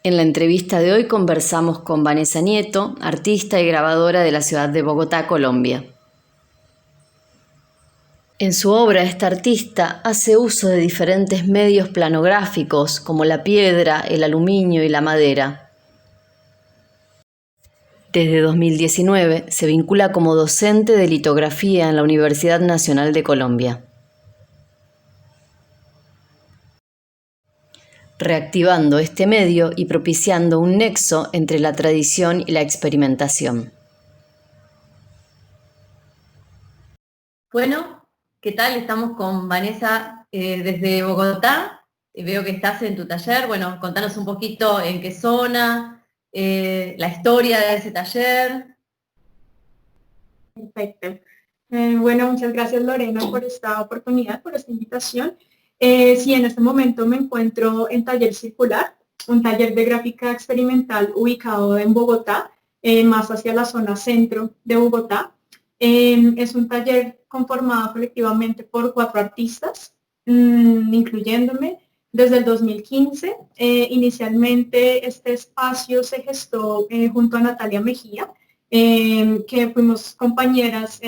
En la entrevista de hoy conversamos con Vanessa Nieto, artista y grabadora de la ciudad de Bogotá, Colombia. En su obra, esta artista hace uso de diferentes medios planográficos como la piedra, el aluminio y la madera. Desde 2019 se vincula como docente de litografía en la Universidad Nacional de Colombia. Reactivando este medio y propiciando un nexo entre la tradición y la experimentación. Bueno, ¿qué tal? Estamos con Vanessa desde Bogotá. Veo que estás en tu taller. Bueno, contanos un poquito en qué zona, la historia de ese taller. Perfecto. Bueno, muchas gracias Lorena por esta oportunidad, por esta invitación. Sí, en este momento me encuentro en Taller Circular, un taller de gráfica experimental ubicado en Bogotá, más hacia la zona centro de Bogotá. Es un taller conformado colectivamente por 4 artistas, incluyéndome, desde el 2015. Inicialmente este espacio se gestó junto a Natalia Mejía, que fuimos compañeras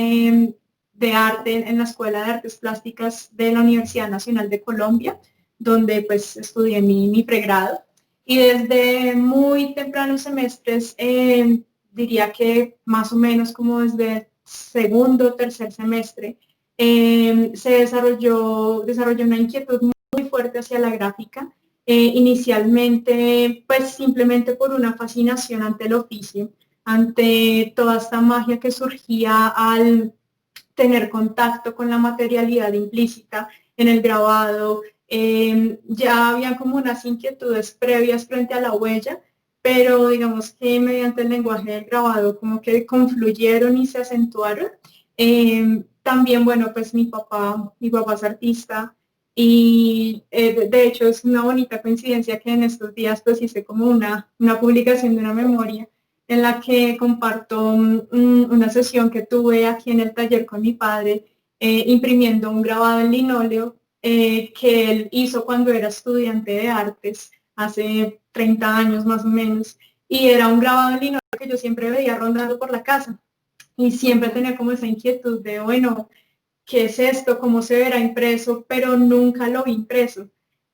de arte en la Escuela de Artes Plásticas de la Universidad Nacional de Colombia, donde pues estudié mi pregrado. Y desde muy tempranos semestres, diría que más o menos como desde segundo o tercer semestre, se desarrolló una inquietud muy fuerte hacia la gráfica. Inicialmente, pues simplemente por una fascinación ante el oficio, ante toda esta magia que surgía al tener contacto con la materialidad implícita en el grabado. Ya había como unas inquietudes previas frente a la huella, pero digamos que mediante el lenguaje del grabado como que confluyeron y se acentuaron. También, bueno, pues mi papá es artista y de hecho es una bonita coincidencia que en estos días pues hice como una publicación de una memoria en la que comparto una sesión que tuve aquí en el taller con mi padre, imprimiendo un grabado en linóleo que él hizo cuando era estudiante de artes, hace 30 años más o menos, y era un grabado en linóleo que yo siempre veía rondando por la casa, y siempre tenía como esa inquietud de, bueno, ¿qué es esto? ¿Cómo se verá impreso? Pero nunca lo vi impreso.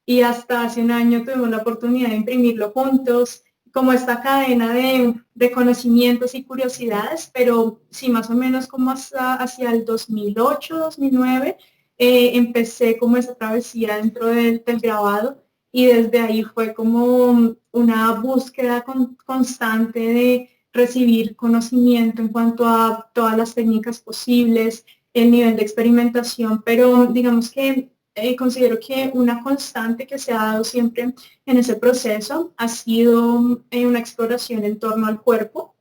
Y hasta hace un año tuvimos la oportunidad de imprimirlo juntos, como esta cadena de conocimientos y curiosidades, pero sí, más o menos como hacia el 2008, 2009, empecé como esa travesía dentro del grabado, y desde ahí fue como una búsqueda constante de recibir conocimiento en cuanto a todas las técnicas posibles, el nivel de experimentación, pero digamos que considero que una constante que se ha dado siempre en ese proceso ha sido una exploración en torno al cuerpo.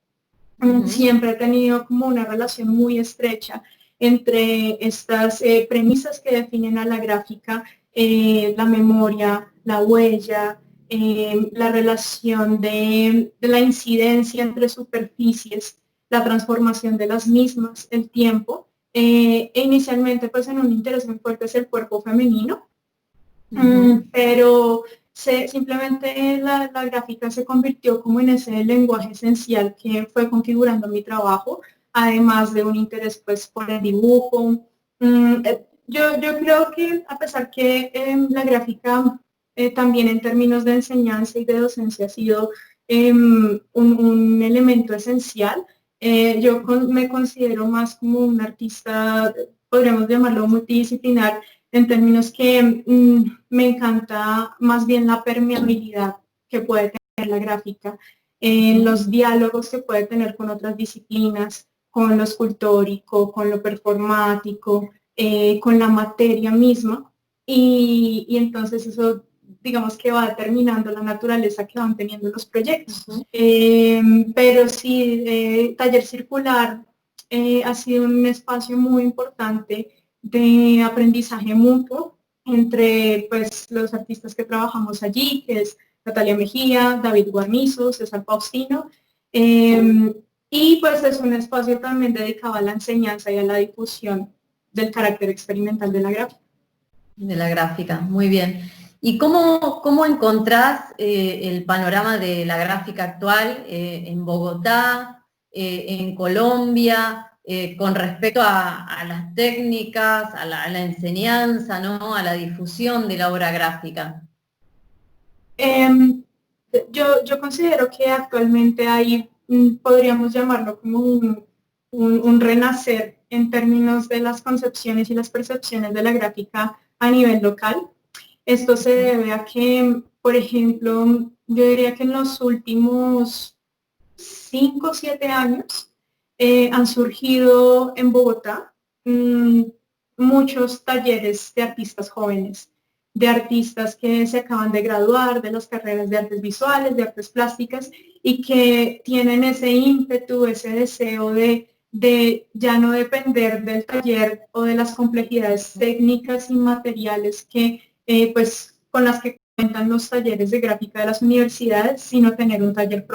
Siempre he tenido como una relación muy estrecha entre estas premisas que definen a la gráfica, la memoria, la huella, la relación de la incidencia entre superficies, la transformación de las mismas, el tiempo, e inicialmente pues en un interés muy fuerte es el cuerpo femenino, pero simplemente la gráfica se convirtió como en ese lenguaje esencial que fue configurando mi trabajo, además de un interés pues por el dibujo. Yo creo que a pesar que la gráfica también en términos de enseñanza y de docencia ha sido un elemento esencial, me considero más como un artista, podríamos llamarlo multidisciplinar, en términos que me encanta más bien la permeabilidad que puede tener la gráfica, en los diálogos que puede tener con otras disciplinas, con lo escultórico, con lo performático, con la materia misma, y entonces eso digamos que va determinando la naturaleza que van teniendo los proyectos. Pero sí, Taller Circular ha sido un espacio muy importante de aprendizaje mutuo entre pues, los artistas que trabajamos allí, que es Natalia Mejía, David Guarnizo, César Faustino, y pues es un espacio también dedicado a la enseñanza y a la difusión del carácter experimental de la gráfica. De la gráfica, muy bien. ¿Y cómo encontrás el panorama de la gráfica actual en Bogotá, en Colombia, con respecto a las técnicas, a la enseñanza, ¿no? A la difusión de la obra gráfica? Em, yo considero que actualmente hay, podríamos llamarlo como un renacer en términos de las concepciones y las percepciones de la gráfica a nivel local. Esto se debe a que, por ejemplo, yo diría que en los últimos 5 o 7 años han surgido en Bogotá muchos talleres de artistas jóvenes, de artistas que se acaban de graduar de las carreras de artes visuales, de artes plásticas, y que tienen ese ímpetu, ese deseo de ya no depender del taller o de las complejidades técnicas y materiales que, pues, con las que cuentan los talleres de gráfica de las universidades, sino tener un taller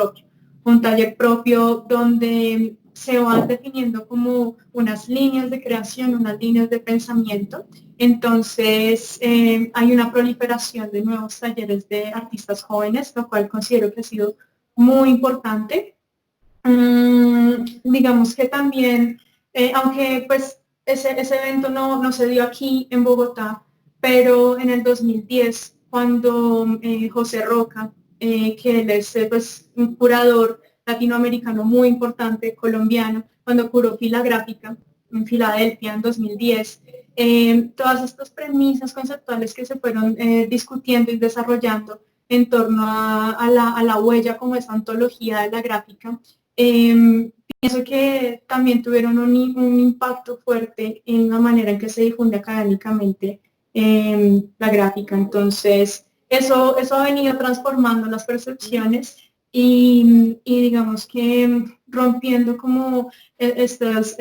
propio donde se van definiendo como unas líneas de creación, unas líneas de pensamiento. Entonces, hay una proliferación de nuevos talleres de artistas jóvenes, lo cual considero que ha sido muy importante. Digamos que también, aunque pues ese evento no se dio aquí en Bogotá, pero en el 2010, cuando José Roca, que él es pues, un curador latinoamericano muy importante, colombiano, cuando curó Filagráfica en Filadelfia en 2010, todas estas premisas conceptuales que se fueron discutiendo y desarrollando en torno a la huella como esa ontología de la gráfica, pienso que también tuvieron un impacto fuerte en la manera en que se difunde académicamente la gráfica. Entonces, eso ha venido transformando las percepciones y digamos que rompiendo como estas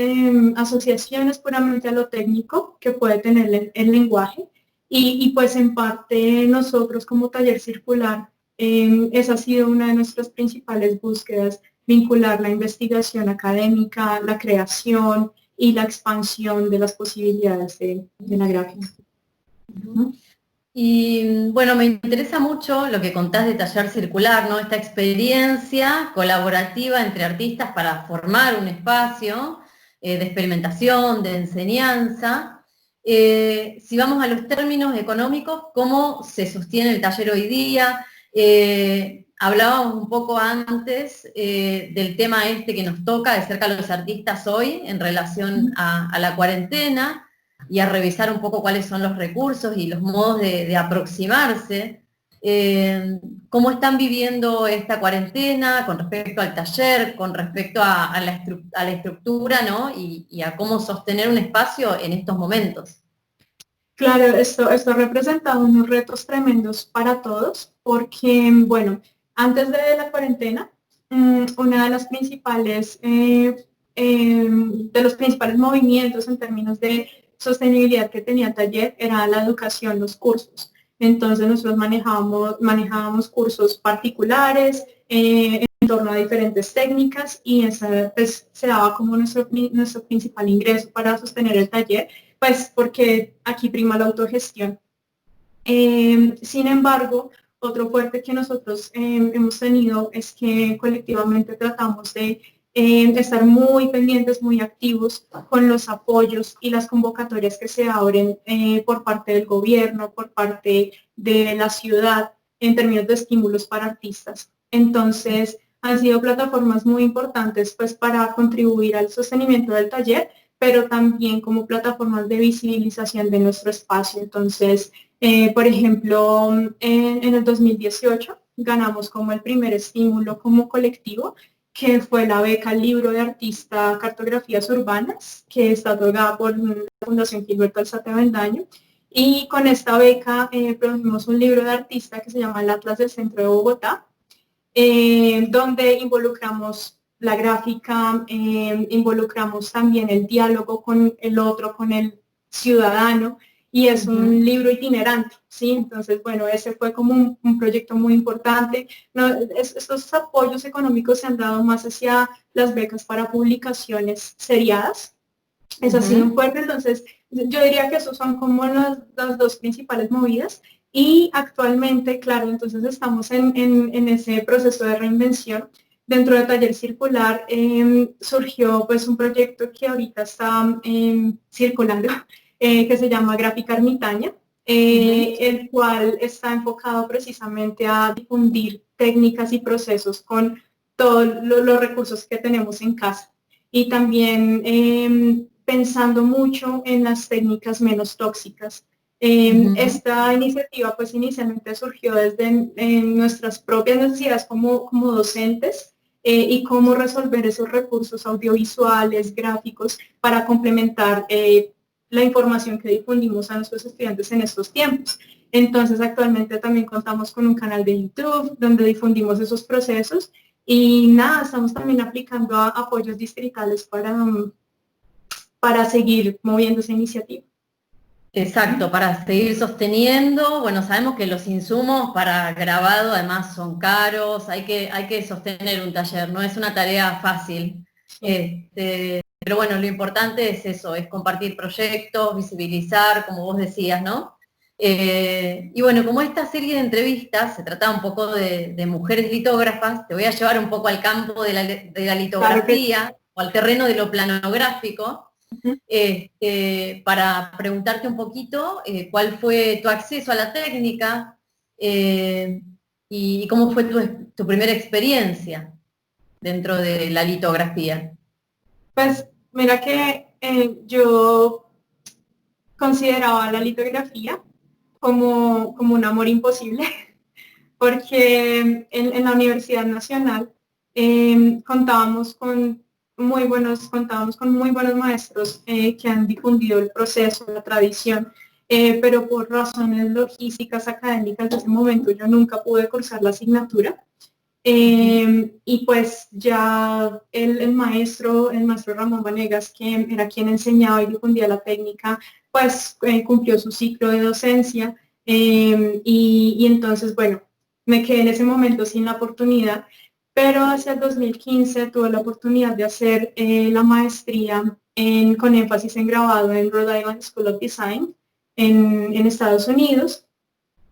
asociaciones puramente a lo técnico que puede tener el lenguaje. Y pues en parte nosotros como taller circular, esa ha sido una de nuestras principales búsquedas, vincular la investigación académica, la creación y la expansión de las posibilidades de la gráfica. Y bueno, me interesa mucho lo que contás de Taller Circular, ¿no? Esta experiencia colaborativa entre artistas para formar un espacio de experimentación, de enseñanza. Si vamos a los términos económicos, ¿cómo se sostiene el taller hoy día? Hablábamos un poco antes del tema este que nos toca de cerca a los artistas hoy en relación a la cuarentena y a revisar un poco cuáles son los recursos y los modos de aproximarse. ¿Cómo están viviendo esta cuarentena con respecto al taller, con respecto a la estructura, ¿no? Y a cómo sostener un espacio en estos momentos? Claro, esto representa unos retos tremendos para todos, porque, bueno, antes de la cuarentena, una de las principales, de los principales movimientos en términos de sostenibilidad que tenía el taller era la educación, los cursos. Entonces nosotros manejábamos cursos particulares en torno a diferentes técnicas y esa pues, se daba como nuestro principal ingreso para sostener el taller, pues porque aquí prima la autogestión. Sin embargo, otro fuerte que nosotros hemos tenido es que colectivamente tratamos de estar muy pendientes, muy activos con los apoyos y las convocatorias que se abren por parte del gobierno, por parte de la ciudad, en términos de estímulos para artistas. Entonces, han sido plataformas muy importantes pues, para contribuir al sostenimiento del taller, pero también como plataformas de visibilización de nuestro espacio. Entonces, por ejemplo, en el 2018 ganamos como el primer estímulo como colectivo, que fue la beca Libro de Artista Cartografías Urbanas, que está otorgada por la Fundación Gilberto Alzate Avendaño. Y con esta beca produjimos un libro de artista que se llama El Atlas del Centro de Bogotá, donde involucramos la gráfica, involucramos también el diálogo con el otro, con el ciudadano, y es un libro itinerante, ¿sí? Entonces, bueno, ese fue como un proyecto muy importante. No, estos apoyos económicos se han dado más hacia las becas para publicaciones seriadas. Eso ha sido un fuerte, entonces yo diría que esos son como las dos principales movidas. Y actualmente, claro, entonces estamos en ese proceso de reinvención. Dentro de Taller Circular surgió pues un proyecto que ahorita está circulando, que se llama Gráfica Ermitaña, el cual está enfocado precisamente a difundir técnicas y procesos con todos los recursos que tenemos en casa. Y también pensando mucho en las técnicas menos tóxicas. Esta iniciativa pues inicialmente surgió desde nuestras propias necesidades como docentes y cómo resolver esos recursos audiovisuales, gráficos, para complementar la información que difundimos a nuestros estudiantes en estos tiempos. Entonces actualmente también contamos con un canal de YouTube donde difundimos esos procesos y nada, estamos también aplicando apoyos distritales para seguir moviendo esa iniciativa. Exacto, para seguir sosteniendo, bueno, sabemos que los insumos para grabado además son caros, hay que sostener un taller, no es una tarea fácil. Pero bueno, lo importante es eso, es compartir proyectos, visibilizar, como vos decías, ¿no? Y bueno, como esta serie de entrevistas se trataba un poco de mujeres litógrafas, te voy a llevar un poco al campo de la litografía, o al terreno de lo planográfico. Para preguntarte un poquito cuál fue tu acceso a la técnica y cómo fue tu primera experiencia dentro de la litografía. Pues mira que yo consideraba la litografía como un amor imposible, porque en la Universidad Nacional contábamos con muy buenos maestros que han difundido el proceso, la tradición, pero por razones logísticas académicas de ese momento yo nunca pude cursar la asignatura. Y pues ya el maestro Ramón Vanegas, que era quien enseñaba y difundía la técnica, pues cumplió su ciclo de docencia y entonces, bueno, me quedé en ese momento sin la oportunidad, pero hacia el 2015 tuve la oportunidad de hacer la maestría con énfasis en grabado en Rhode Island School of Design en Estados Unidos.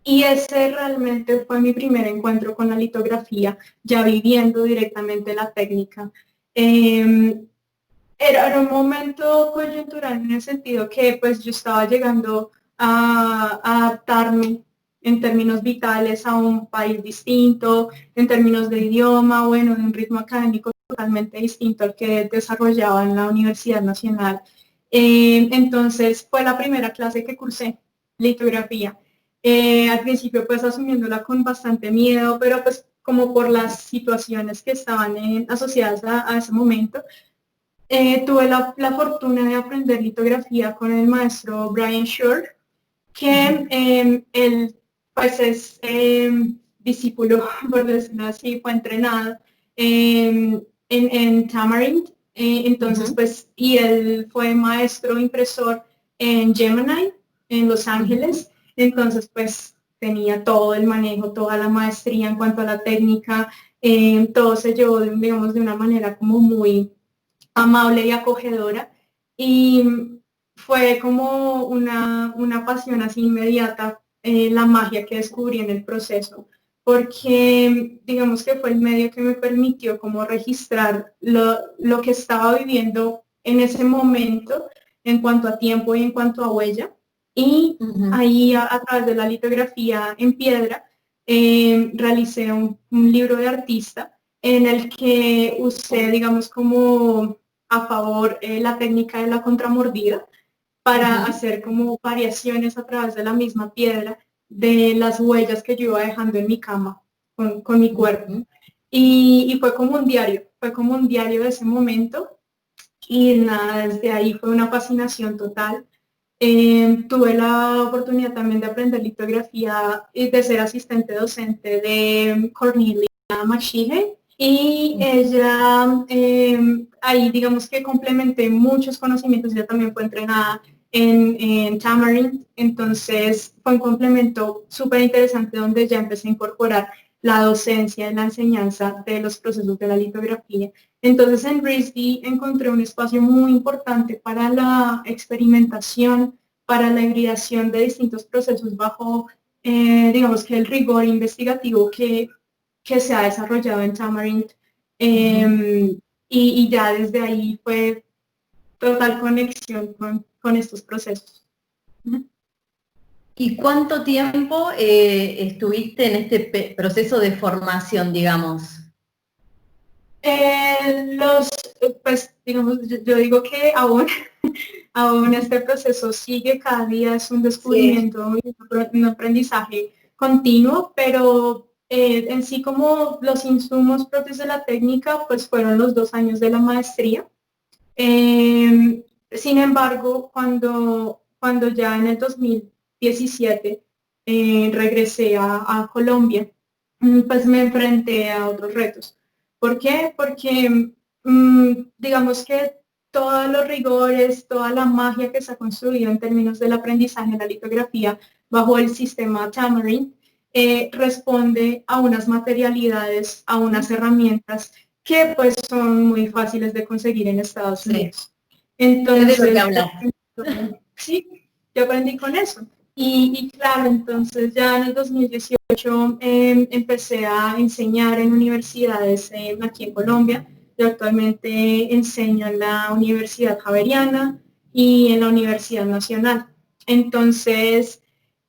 Y ese realmente fue mi primer encuentro con la litografía, ya viviendo directamente la técnica. Era un momento coyuntural en el sentido que pues yo estaba llegando a adaptarme en términos vitales a un país distinto, en términos de idioma, bueno, de un ritmo académico totalmente distinto al que desarrollaba en la Universidad Nacional. Entonces fue la primera clase que cursé, litografía. Al principio pues asumiéndola con bastante miedo, pero pues como por las situaciones que estaban asociadas a ese momento. Tuve la fortuna de aprender litografía con el maestro Brian Shore, que él pues es discípulo, por decirlo así, fue entrenado en Tamarind, entonces pues, y él fue maestro impresor en Gemini, en Los Ángeles, entonces pues tenía todo el manejo, toda la maestría en cuanto a la técnica, todo se llevó, digamos, de una manera como muy amable y acogedora, y fue como una pasión así inmediata, la magia que descubrí en el proceso, porque digamos que fue el medio que me permitió como registrar lo que estaba viviendo en ese momento en cuanto a tiempo y en cuanto a huella, y ahí a través de la litografía en piedra realicé un libro de artista en el que usé, digamos, como a favor la técnica de la contramordida para hacer como variaciones a través de la misma piedra de las huellas que yo iba dejando en mi cama con mi cuerpo. Y fue como un diario de ese momento, y nada, desde ahí fue una fascinación total. Tuve la oportunidad también de aprender litografía y de ser asistente docente de Cornelia Machine, y ella, ahí digamos que complementé muchos conocimientos. Ella también fue entrenada en Tamarind, entonces fue un complemento súper interesante donde ya empecé a incorporar la docencia y la enseñanza de los procesos de la litografía. Entonces en RISD encontré un espacio muy importante para la experimentación, para la hibridación de distintos procesos bajo digamos que el rigor investigativo que se ha desarrollado en Tamarind. Y ya desde ahí fue total conexión con estos procesos. ¿Y cuánto tiempo estuviste en este proceso de formación, digamos? Pues digamos, yo digo que aún este proceso sigue, cada día es un Sí. descubrimiento y un aprendizaje continuo, pero en sí como los insumos propios de la técnica, pues fueron los 2 años de la maestría. Sin embargo, cuando ya en el 2017 regresé a Colombia, pues me enfrenté a otros retos. ¿Por qué? Porque digamos que todos los rigores, toda la magia que se ha construido en términos del aprendizaje en la litografía bajo el sistema Tamarind responde a unas materialidades, a unas herramientas que pues son muy fáciles de conseguir en Estados Sí, Unidos. es de lo que Entonces, hablas. sí, yo aprendí con eso. Y claro, entonces ya en el 2018 empecé a enseñar en universidades aquí en Colombia. Yo actualmente enseño en la Universidad Javeriana y en la Universidad Nacional. Entonces,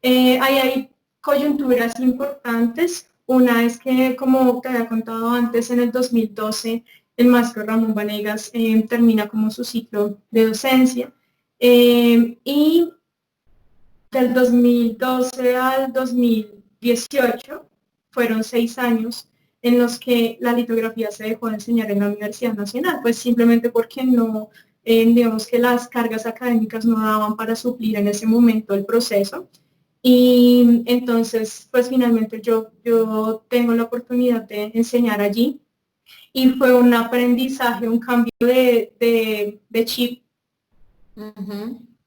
hay coyunturas importantes. Una es que, como te había contado antes, en el 2012 el maestro Ramón Vanegas termina como su ciclo de docencia. Y del 2012 al 2018 fueron 6 años en los que la litografía se dejó de enseñar en la Universidad Nacional, pues simplemente porque no, digamos que las cargas académicas no daban para suplir en ese momento el proceso. Y entonces, pues finalmente yo tengo la oportunidad de enseñar allí y fue un aprendizaje, un cambio de chip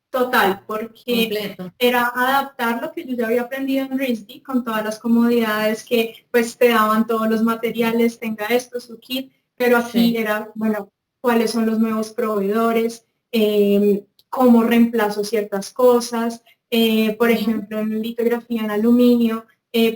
total, porque Completo. era adaptar lo que yo ya había aprendido en RISD con todas las comodidades que pues te daban todos los materiales, tenga esto, su kit, pero aquí Sí. era, bueno, cuáles son los nuevos proveedores, cómo reemplazo ciertas cosas, por ejemplo, en litografía en aluminio,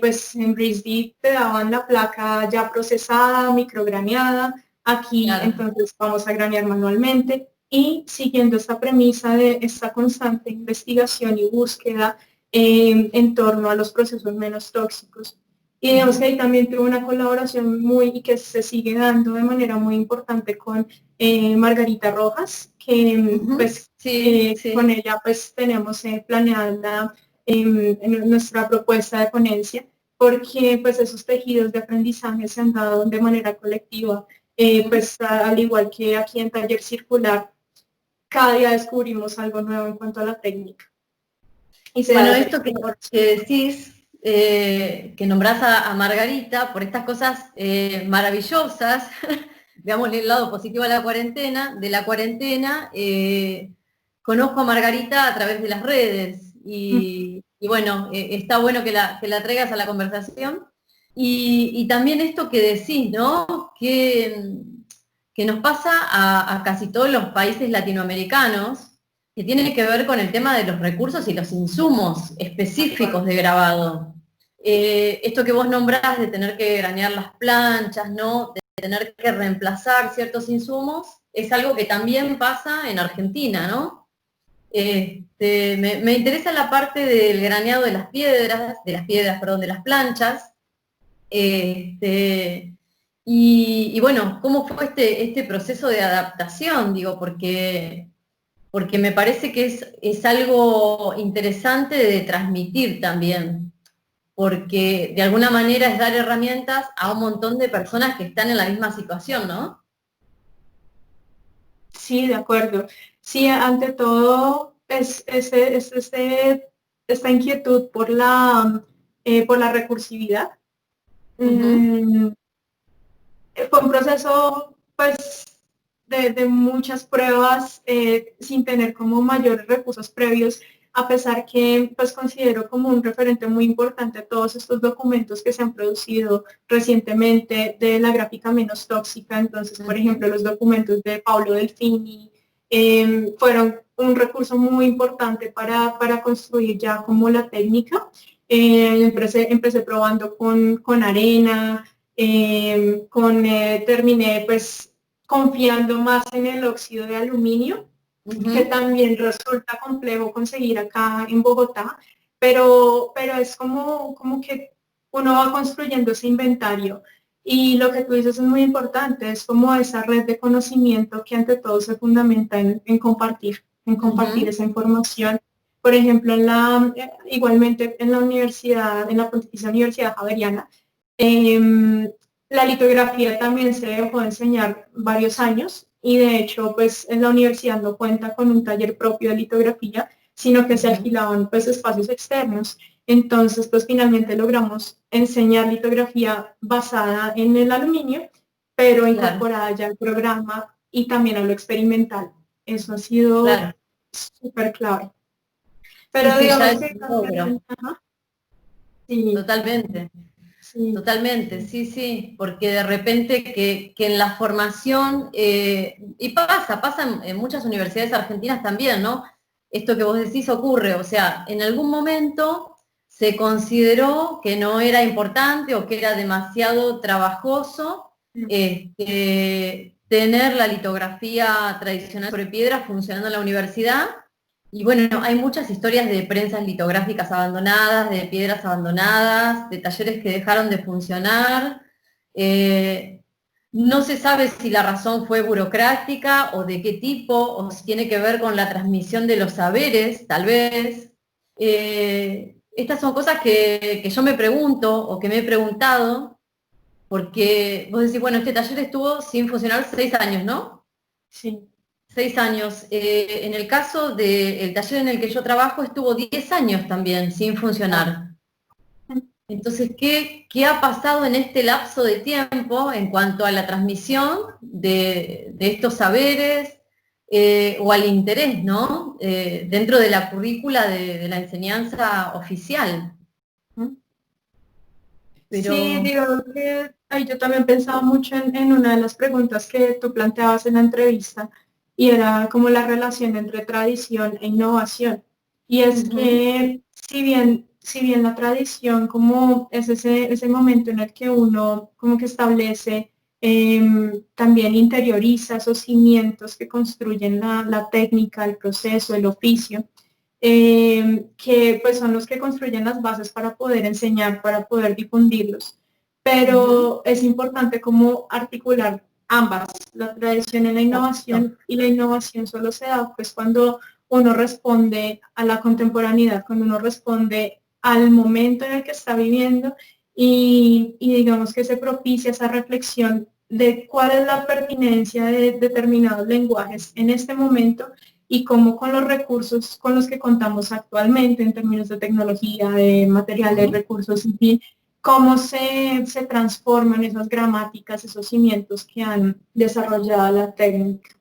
pues en RISD te daban la placa ya procesada, micrograneada, aquí Claro. entonces vamos a granear manualmente y siguiendo esta premisa de esta constante investigación y búsqueda en torno a los procesos menos tóxicos. Y digamos que ahí también tuve una colaboración y que se sigue dando de manera muy importante con Margarita Rojas, que pues Sí, con sí. ella pues tenemos planeada en nuestra propuesta de ponencia, porque pues esos tejidos de aprendizaje se han dado de manera colectiva, pues al igual que aquí en Taller Circular, cada día descubrimos algo nuevo en cuanto a la técnica. Y se Bueno, da esa esto que decís, que nombrás a Margarita por estas cosas maravillosas, veámosle el lado positivo a la cuarentena, conozco a Margarita a través de las redes y bueno, está bueno que la traigas a la conversación. Y también esto que decís, ¿no? Que nos pasa a casi todos los países latinoamericanos, que tiene que ver con el tema de los recursos y los insumos específicos de grabado. Esto que vos nombrás de tener que granear las planchas, ¿no? De tener que reemplazar ciertos insumos, es algo que también pasa en Argentina, ¿no? Me interesa la parte del graneado perdón, de las planchas. Y bueno, ¿cómo fue este proceso de adaptación? Digo, porque me parece que es algo interesante de transmitir también, porque de alguna manera es dar herramientas a un montón de personas que están en la misma situación, ¿no? Sí, de acuerdo. Sí, ante todo, esta inquietud por la recursividad. Ujú. Mm, Fue un proceso, pues, de muchas pruebas sin tener como mayores recursos previos, a pesar que pues considero como un referente muy importante todos estos documentos que se han producido recientemente de la gráfica menos tóxica. Entonces, por ejemplo, los documentos de Paulo Delfini fueron un recurso muy importante para construir ya como la técnica. Empecé probando con arena, terminé pues confiando más en el óxido de aluminio, que también resulta complejo conseguir acá en Bogotá, pero es como que uno va construyendo ese inventario. Y lo que tú dices es muy importante, es como esa red de conocimiento que ante todo se fundamenta en compartir esa información. Por ejemplo, igualmente en la universidad, en la Pontificia Universidad Javeriana, la litografía también se dejó de enseñar varios años y de hecho pues en la universidad no cuenta con un taller propio de litografía, sino que se alquilaban pues espacios externos. Entonces pues finalmente logramos enseñar litografía basada en el aluminio, pero incorporada ya al programa y también a lo experimental. Eso ha sido súper clave. Pero sí, digamos ya es que un logro. sí. Totalmente. Sí. Totalmente, sí, sí, porque de repente que en la formación, y pasa en muchas universidades argentinas también, ¿no? Esto que vos decís ocurre, o sea, en algún momento se consideró que no era importante o que era demasiado trabajoso tener la litografía tradicional sobre piedra funcionando en la universidad. Y bueno, hay muchas historias de prensas litográficas abandonadas, de piedras abandonadas, de talleres que dejaron de funcionar. No se sabe si la razón fue burocrática o de qué tipo, o si tiene que ver con la transmisión de los saberes, tal vez. Estas son cosas que yo me pregunto o que me he preguntado, porque vos decís, bueno, este taller estuvo sin funcionar 6 años, ¿no? Sí. 6 años. En el caso del taller en el que yo trabajo estuvo 10 años también sin funcionar. Entonces, ¿qué ha pasado en este lapso de tiempo en cuanto a la transmisión de estos saberes o al interés, ¿no? Dentro de la currícula de la enseñanza oficial. Pero... Sí, digo que yo también pensaba mucho en una de las preguntas que tú planteabas en la entrevista, y era como la relación entre tradición e innovación. Y es que si bien la tradición como es ese momento en el que uno como que establece, también interioriza esos cimientos que construyen la técnica, el proceso, el oficio, que pues son los que construyen las bases para poder enseñar, para poder difundirlos. Pero es importante como articular ambas, la tradición y la innovación, y la innovación solo se da pues cuando uno responde a la contemporaneidad, cuando uno responde al momento en el que está viviendo y digamos que se propicia esa reflexión de cuál es la pertinencia de determinados lenguajes en este momento y cómo con los recursos con los que contamos actualmente en términos de tecnología, de materiales, recursos, en fin, cómo se transforman esas gramáticas, esos cimientos que han desarrollado la técnica.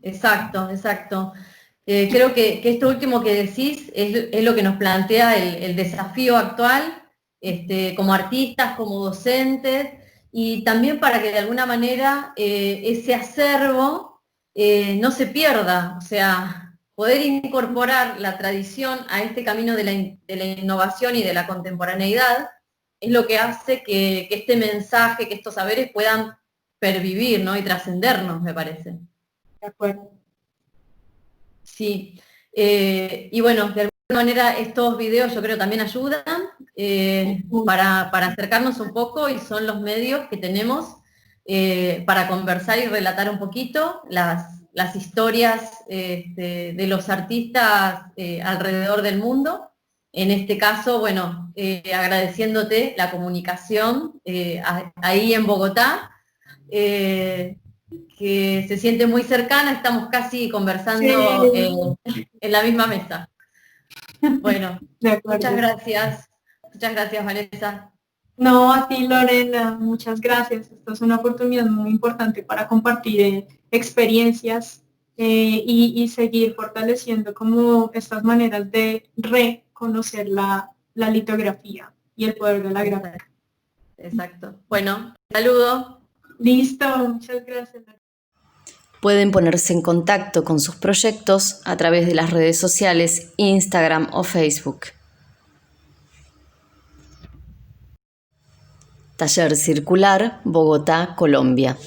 Exacto, exacto. Creo que esto último que decís es lo que nos plantea el desafío actual, como artistas, como docentes, y también para que de alguna manera ese acervo no se pierda, o sea, poder incorporar la tradición a este camino de la innovación y de la contemporaneidad es lo que hace que este mensaje, que estos saberes puedan pervivir, ¿no? Y trascendernos, me parece. De acuerdo. Sí, y bueno, de alguna manera estos videos yo creo también ayudan para acercarnos un poco y son los medios que tenemos para conversar y relatar un poquito las historias de los artistas alrededor del mundo. En este caso, bueno, agradeciéndote la comunicación ahí en Bogotá. Que se siente muy cercana, estamos casi conversando en la misma mesa. Bueno, muchas gracias Vanessa. No, a ti Lorena, muchas gracias. Esto es una oportunidad muy importante para compartir experiencias y seguir fortaleciendo como estas maneras de reconocer la litografía y el poder de la gráfica. Exacto. Bueno, saludo. Listo, muchas gracias. Pueden ponerse en contacto con sus proyectos a través de las redes sociales, Instagram o Facebook. Taller Circular, Bogotá, Colombia.